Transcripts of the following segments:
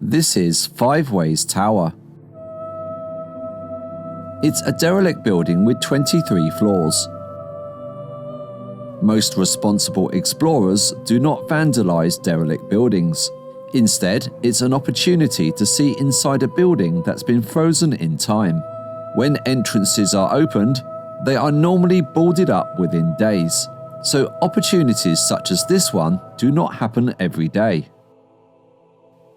This is Five Ways Tower. It's a derelict building with 23 floors. Most responsible explorers do not vandalize derelict buildings. Instead, it's an opportunity to see inside a building that's been frozen in time. When entrances are opened, they are normally boarded up within days, so opportunities such as this one do not happen every day.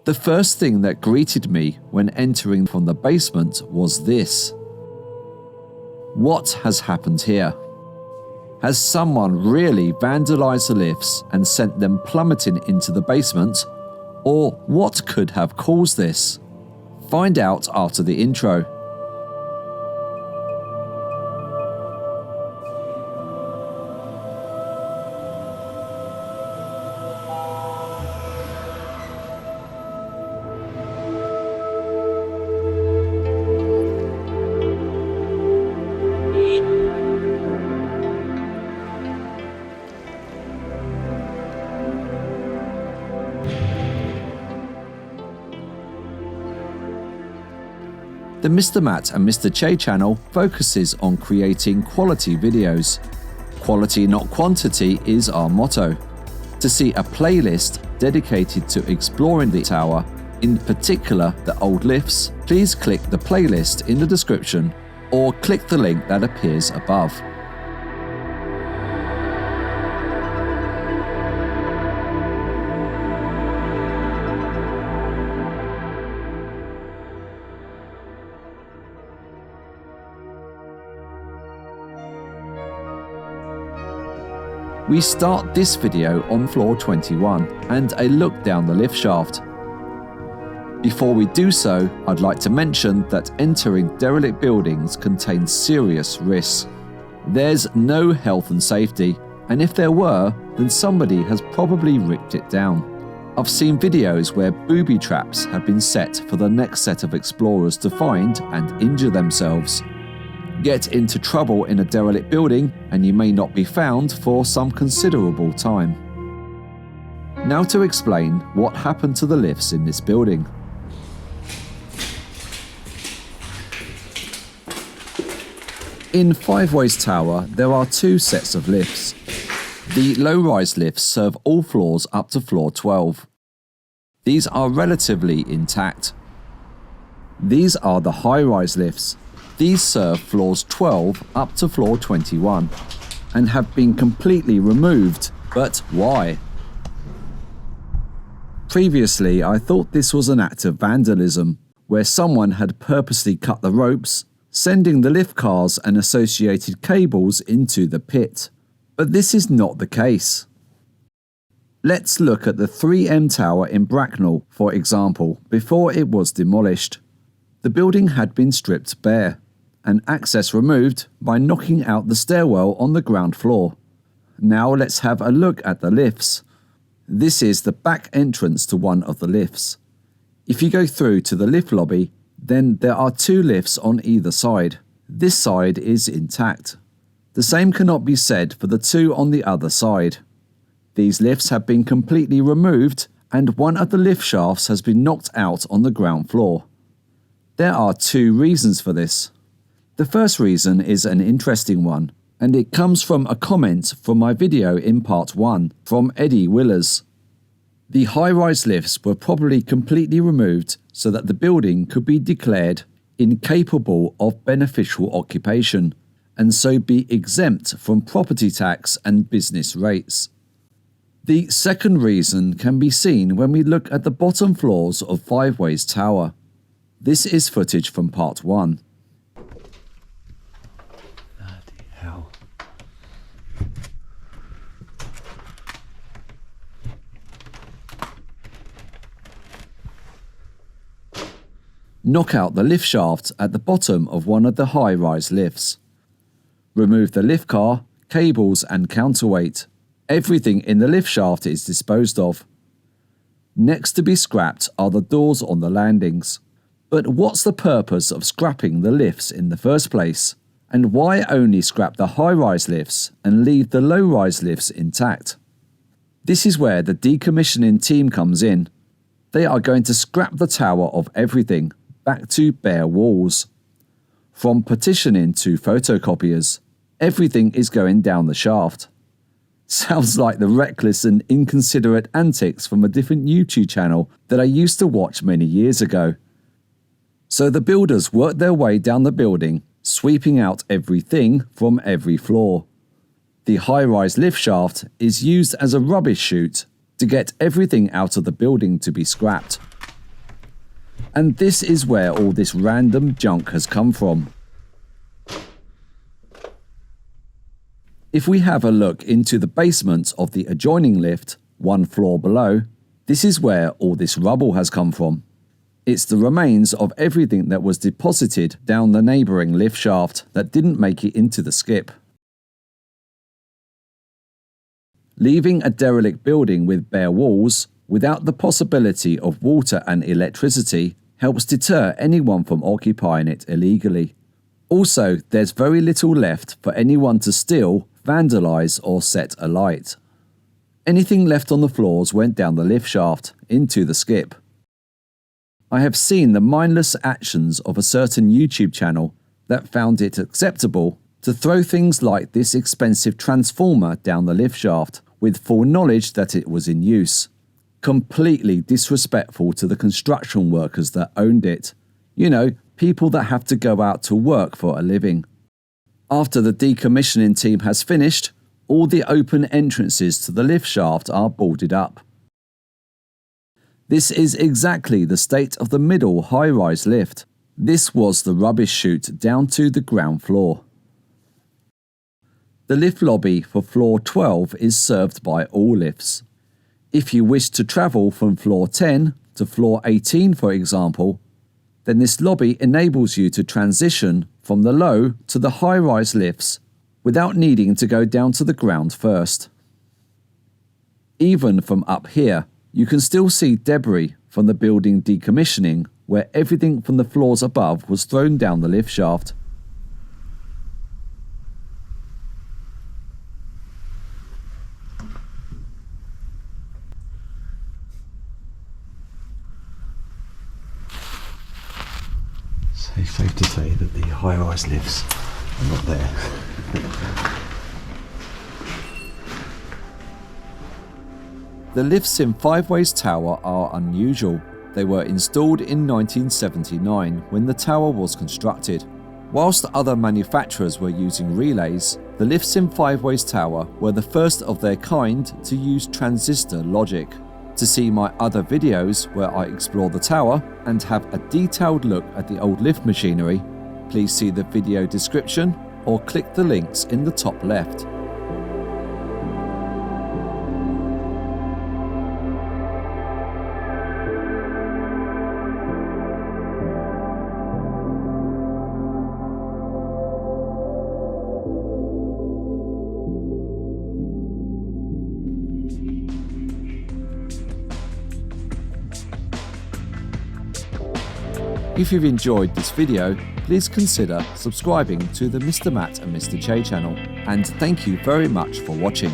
The first thing that greeted me when entering from the basement was this. What has happened here? Has someone really vandalized the lifts and sent them plummeting into the basement? Or what could have caused this? Find out after the intro. The Mr. Matt and Mr. Che channel focuses on creating quality videos. Quality not quantity is our motto. To see a playlist dedicated to exploring the tower, in particular the old lifts, please click the playlist in the description or click the link that appears above. We start this video on floor 21 and a look down the lift shaft. Before we do so, I'd like to mention that entering derelict buildings contains serious risks. There's no health and safety, and if there were, then somebody has probably ripped it down. I've seen videos where booby traps have been set for the next set of explorers to find and injure themselves. Get into trouble in a derelict building and you may not be found for some considerable time. Now to explain what happened to the lifts in this building. In Five Ways Tower, there are two sets of lifts. The low-rise lifts serve all floors up to floor 12. These are relatively intact. These are the high-rise lifts. These serve floors 12 up to floor 21 and have been completely removed, but why? Previously, I thought this was an act of vandalism, where someone had purposely cut the ropes, sending the lift cars and associated cables into the pit. But this is not the case. Let's look at the 3M Tower in Bracknell, for example, before it was demolished. The building had been stripped bare and access removed by knocking out the stairwell on the ground floor. Now let's have a look at the lifts. This is the back entrance to one of the lifts. If you go through to the lift lobby, then there are two lifts on either side. This side is intact. The same cannot be said for the two on the other side. These lifts have been completely removed and one of the lift shafts has been knocked out on the ground floor. There are two reasons for this. The first reason is an interesting one, and it comes from a comment from my video in part 1 from Eddie Willers. The high-rise lifts were probably completely removed so that the building could be declared incapable of beneficial occupation and so be exempt from property tax and business rates. The second reason can be seen when we look at the bottom floors of Five Ways Tower. This is footage from part 1. Bloody hell. Knock out the lift shaft at the bottom of one of the high-rise lifts. Remove the lift car, cables and counterweight. Everything in the lift shaft is disposed of. Next to be scrapped are the doors on the landings. But what's the purpose of scrapping the lifts in the first place? And why only scrap the high-rise lifts and leave the low-rise lifts intact? This is where the decommissioning team comes in. They are going to scrap the tower of everything, back to bare walls. From partitioning to photocopiers, everything is going down the shaft. Sounds like the reckless and inconsiderate antics from a different YouTube channel that I used to watch many years ago. So the builders worked their way down the building, sweeping out everything from every floor. The high-rise lift shaft is used as a rubbish chute to get everything out of the building to be scrapped. And this is where all this random junk has come from. If we have a look into the basement of the adjoining lift, one floor below, this is where all this rubble has come from. It's the remains of everything that was deposited down the neighbouring lift shaft that didn't make it into the skip. Leaving a derelict building with bare walls, without the possibility of water and electricity, helps deter anyone from occupying it illegally. Also, there's very little left for anyone to steal, vandalise or set alight. Anything left on the floors went down the lift shaft, into the skip. I have seen the mindless actions of a certain YouTube channel that found it acceptable to throw things like this expensive transformer down the lift shaft with full knowledge that it was in use. Completely disrespectful to the construction workers that owned it. You know, people that have to go out to work for a living. After the decommissioning team has finished, all the open entrances to the lift shaft are boarded up. This is exactly the state of the middle high-rise lift. This was the rubbish chute down to the ground floor. The lift lobby for floor 12 is served by all lifts. If you wish to travel from floor 10 to floor 18, for example, then this lobby enables you to transition from the low to the high-rise lifts without needing to go down to the ground first. Even from up here, you can still see debris from the building decommissioning where everything from the floors above was thrown down the lift shaft. Safe to say that the high-rise lifts are not there. The lifts in Five Ways Tower are unusual. They were installed in 1979 when the tower was constructed. Whilst other manufacturers were using relays, the lifts in Five Ways Tower were the first of their kind to use transistor logic. To see my other videos where I explore the tower and have a detailed look at the old lift machinery, please see the video description or click the links in the top left. If you've enjoyed this video, please consider subscribing to the Mr. Matt and Mr. Che channel, and thank you very much for watching.